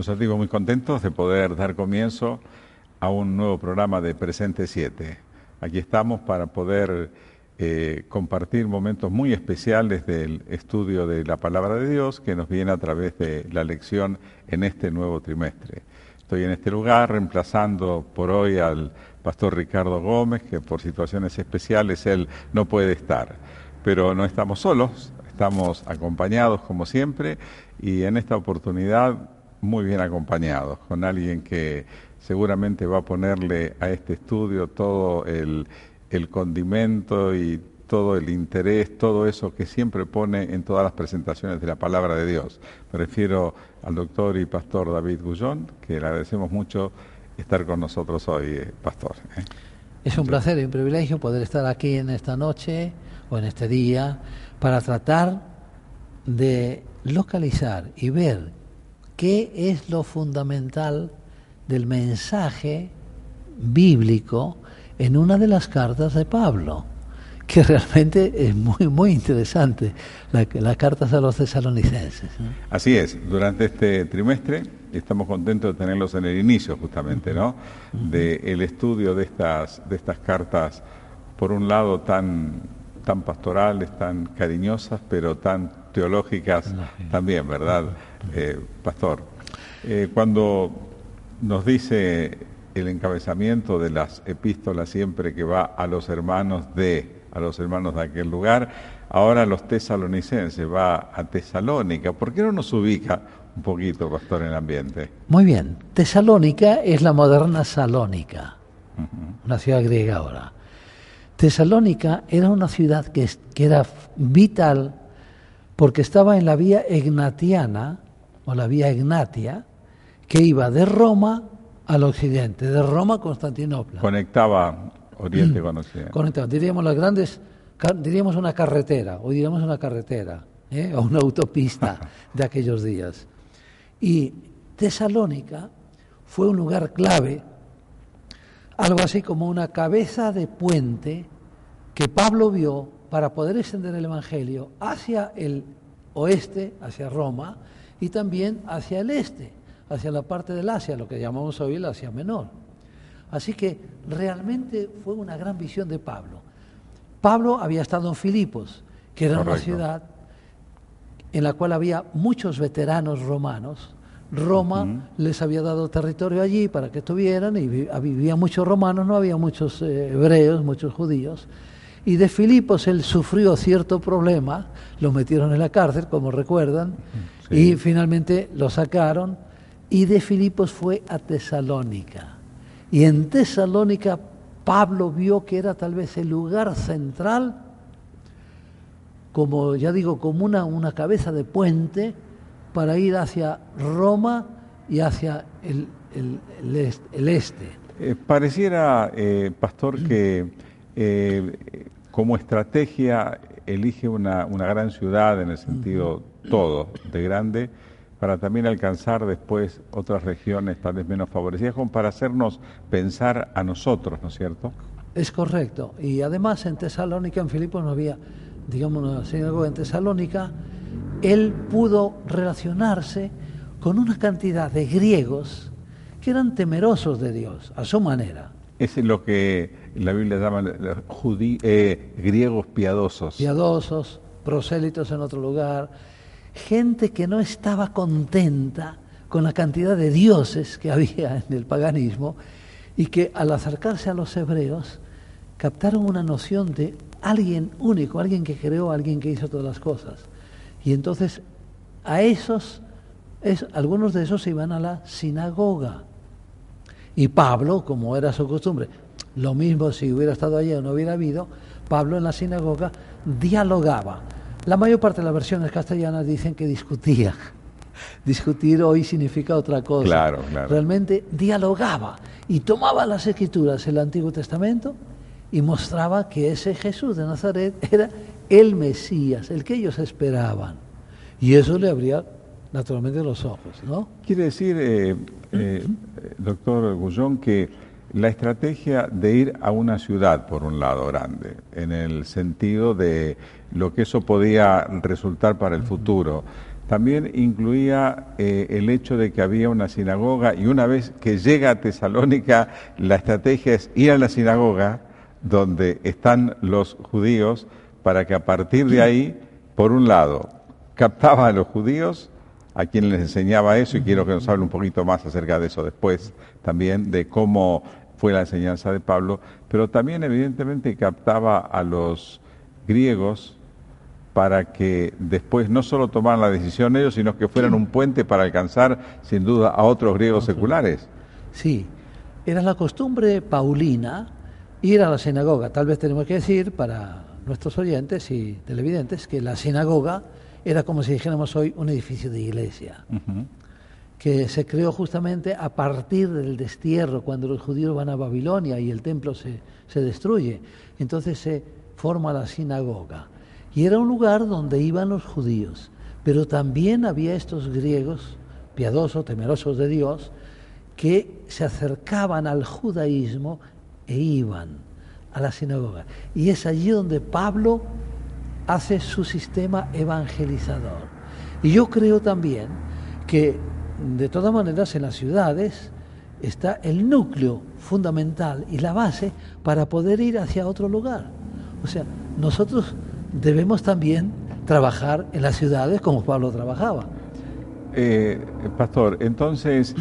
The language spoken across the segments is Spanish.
Nosotros digo muy contentos de poder dar comienzo a un nuevo programa de Presente 7. Aquí estamos para poder compartir momentos muy especiales del estudio de la Palabra de Dios que nos viene a través de la lección en este nuevo trimestre. Estoy en este lugar reemplazando por hoy al pastor Ricardo Gómez, que por situaciones especiales él no puede estar. Pero no estamos solos, estamos acompañados como siempre y en esta oportunidad muy bien acompañados, con alguien que seguramente va a ponerle a este estudio todo el condimento y todo el interés, todo eso que siempre pone en todas las presentaciones de la Palabra de Dios. Me refiero al doctor y pastor David Gullón, que le agradecemos mucho estar con nosotros hoy, pastor. Es un placer y un privilegio poder estar aquí en esta noche o en este día para tratar de localizar y ver qué es lo fundamental del mensaje bíblico en una de las cartas de Pablo, que realmente es muy interesante, las cartas a los tesalonicenses, ¿no? Así es, durante este trimestre estamos contentos de tenerlos en el inicio justamente, ¿no? Del estudio de estas cartas, por un lado tan pastorales, tan cariñosas, pero tan teológicas también, ¿verdad, pastor? Cuando nos dice el encabezamiento de las epístolas siempre que va a los hermanos de aquel lugar, ahora los tesalonicenses, va a Tesalónica. ¿Por qué no nos ubica un poquito, pastor, en el ambiente? Muy bien, Tesalónica es la moderna Salónica, una ciudad griega ahora. Tesalónica era una ciudad que era vital porque estaba en la vía egnatiana, o la vía egnatia, que iba de Roma al occidente, de Roma a Constantinopla. Conectaba Oriente con Occidente. Conectaba, diríamos una carretera, hoy diríamos una carretera, o una autopista de aquellos días. Y Tesalónica fue un lugar clave, algo así como una cabeza de puente que Pablo vio para poder extender el Evangelio hacia el oeste, hacia Roma, y también hacia el este, hacia la parte del Asia, lo que llamamos hoy el Asia Menor. Así que realmente fue una gran visión de Pablo. Pablo había estado en Filipos, que era una ciudad en la cual había muchos veteranos romanos. Roma les había dado territorio allí para que estuvieran, y vivían muchos romanos, no había muchos hebreos, muchos judíos. Y de Filipos él sufrió cierto problema, lo metieron en la cárcel, como recuerdan, y finalmente lo sacaron, y de Filipos fue a Tesalónica. Y en Tesalónica Pablo vio que era tal vez el lugar central, como ya digo, como una cabeza de puente para ir hacia Roma y hacia el este. Pareciera, pastor, que como estrategia elige una gran ciudad en el sentido todo de grande, para también alcanzar después otras regiones tal vez menos favorecidas, como para hacernos pensar a nosotros, ¿no es cierto? Es correcto. Y además en Tesalónica, en Filipos no había, digamos, una sinagoga. En Tesalónica él pudo relacionarse con una cantidad de griegos que eran temerosos de Dios, a su manera. Es lo que la Biblia llama griegos piadosos. Piadosos, prosélitos en otro lugar, gente que no estaba contenta con la cantidad de dioses que había en el paganismo y que al acercarse a los hebreos captaron una noción de alguien único, alguien que creó, alguien que hizo todas las cosas. Y entonces algunos de esos iban a la sinagoga. Y Pablo, como era su costumbre, lo mismo si hubiera estado allí o no hubiera habido, Pablo en la sinagoga dialogaba. La mayor parte de las versiones castellanas dicen que discutía. Discutir hoy significa otra cosa. Claro. Realmente dialogaba y tomaba las escrituras, el Antiguo Testamento, y mostraba que ese Jesús de Nazaret era el Mesías, el que ellos esperaban. Y eso le abría naturalmente los ojos, ¿no? Quiere decir, doctor Gullón, que la estrategia de ir a una ciudad, por un lado, grande, en el sentido de lo que eso podía resultar para el futuro, también incluía el hecho de que había una sinagoga, y una vez que llega a Tesalónica, la estrategia es ir a la sinagoga donde están los judíos, para que a partir de ahí, por un lado, captaba a los judíos, a quienes les enseñaba eso, y quiero que nos hable un poquito más acerca de eso después, también de cómo fue la enseñanza de Pablo, pero también evidentemente captaba a los griegos para que después no solo tomaran la decisión ellos, sino que fueran un puente para alcanzar, sin duda, a otros griegos seculares. Sí, era la costumbre paulina ir a la sinagoga. Tal vez tenemos que decir, para nuestros oyentes y televidentes, que la sinagoga era como si dijéramos hoy un edificio de iglesia, que se creó justamente a partir del destierro, cuando los judíos van a Babilonia y el templo se destruye. Entonces se forma la sinagoga. Y era un lugar donde iban los judíos, pero también había estos griegos piadosos, temerosos de Dios, que se acercaban al judaísmo e iban a la sinagoga. Y es allí donde Pablo hace su sistema evangelizador. Y yo creo también que, de todas maneras, en las ciudades está el núcleo fundamental y la base para poder ir hacia otro lugar. O sea, nosotros debemos también trabajar en las ciudades como Pablo trabajaba. Pastor, entonces,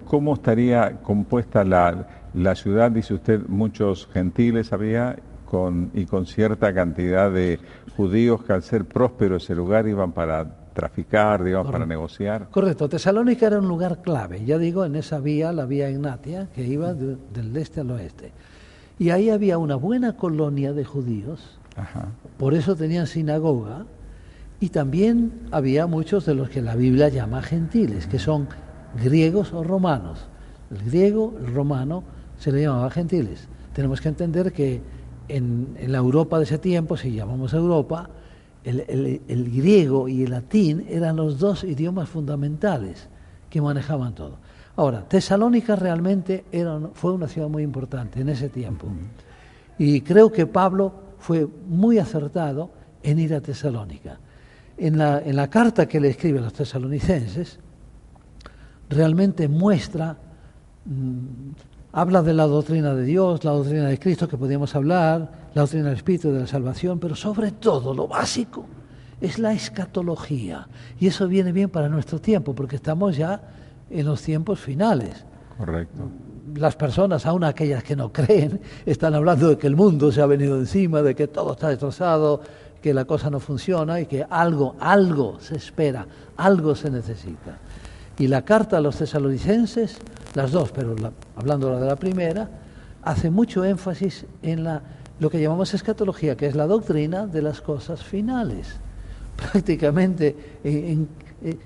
¿cómo estaría compuesta la ciudad? Dice usted, muchos gentiles había con cierta cantidad de judíos que, al ser próspero ese lugar, iban para traficar, digamos, para negociar. Correcto. Tesalónica era un lugar clave, ya digo, en esa vía, la vía Egnatia, que iba del este al oeste. Y ahí había una buena colonia de judíos. Ajá. Por eso tenían sinagoga, y también había muchos de los que la Biblia llama gentiles, que son griegos o romanos. El griego, el romano, se le llamaba gentiles. Tenemos que entender que en la Europa de ese tiempo, si llamamos Europa, el griego y el latín eran los dos idiomas fundamentales que manejaban todo. Ahora, Tesalónica realmente fue una ciudad muy importante en ese tiempo. Y creo que Pablo fue muy acertado en ir a Tesalónica. En la carta que le escribe a los tesalonicenses, realmente muestra, habla de la doctrina de Dios, la doctrina de Cristo, que podíamos hablar, la doctrina del Espíritu, de la salvación, pero sobre todo lo básico es la escatología. Y eso viene bien para nuestro tiempo, porque estamos ya en los tiempos finales. Correcto. Las personas, aun aquellas que no creen, están hablando de que el mundo se ha venido encima, de que todo está destrozado, que la cosa no funciona y que algo se espera, algo se necesita. Y la carta a los tesalonicenses, las dos, pero hablando de la primera, hace mucho énfasis en lo que llamamos escatología, que es la doctrina de las cosas finales. Prácticamente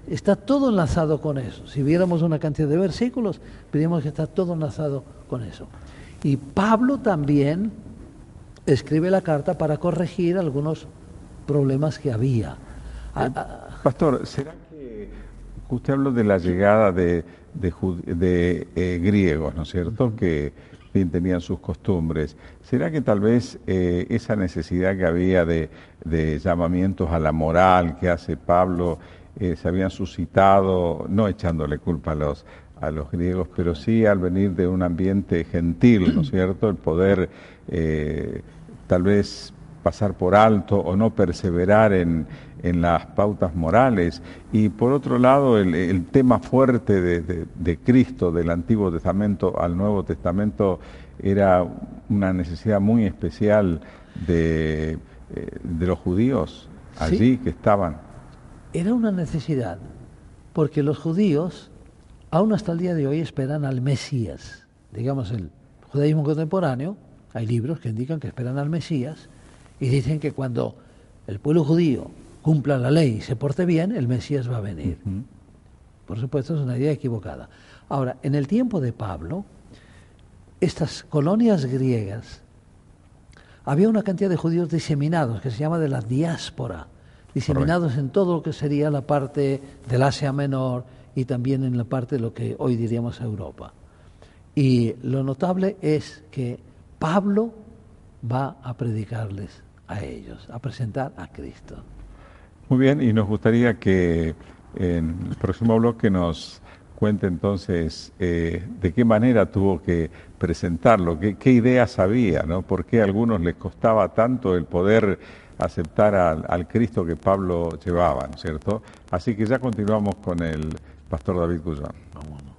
está todo enlazado con eso. Si viéramos una cantidad de versículos, veríamos que está todo enlazado con eso. Y Pablo también escribe la carta para corregir algunos problemas que había. Pastor, ¿será que usted habló de la llegada de griegos, ¿no es cierto?, que bien tenían sus costumbres? ¿Será que tal vez esa necesidad que había de llamamientos a la moral que hace Pablo se habían suscitado, no echándole culpa a los griegos, pero sí al venir de un ambiente gentil, ¿no es cierto?, el poder tal vez pasar por alto o no perseverar en las pautas morales? Y por otro lado, el tema fuerte de Cristo, del Antiguo Testamento al Nuevo Testamento, era una necesidad muy especial de los judíos allí, sí, que estaban. Era una necesidad, porque los judíos, aún hasta el día de hoy, esperan al Mesías. Digamos, el judaísmo contemporáneo, hay libros que indican que esperan al Mesías, y dicen que cuando el pueblo judío cumpla la ley y se porte bien, el Mesías va a venir. Por supuesto, es una idea equivocada. Ahora, en el tiempo de Pablo, estas colonias griegas, había una cantidad de judíos diseminados, que se llama de la diáspora, diseminados en todo lo que sería la parte del Asia Menor y también en la parte de lo que hoy diríamos Europa. Y lo notable es que Pablo va a predicarles a ellos, a presentar a Cristo. Muy bien, y nos gustaría que en el próximo bloque nos cuente entonces de qué manera tuvo que presentarlo, qué ideas había, ¿no? ¿Por qué a algunos les costaba tanto el poder aceptar al Cristo que Pablo llevaba, ¿no es cierto? Así que ya continuamos con el pastor David Guzmán. Vámonos.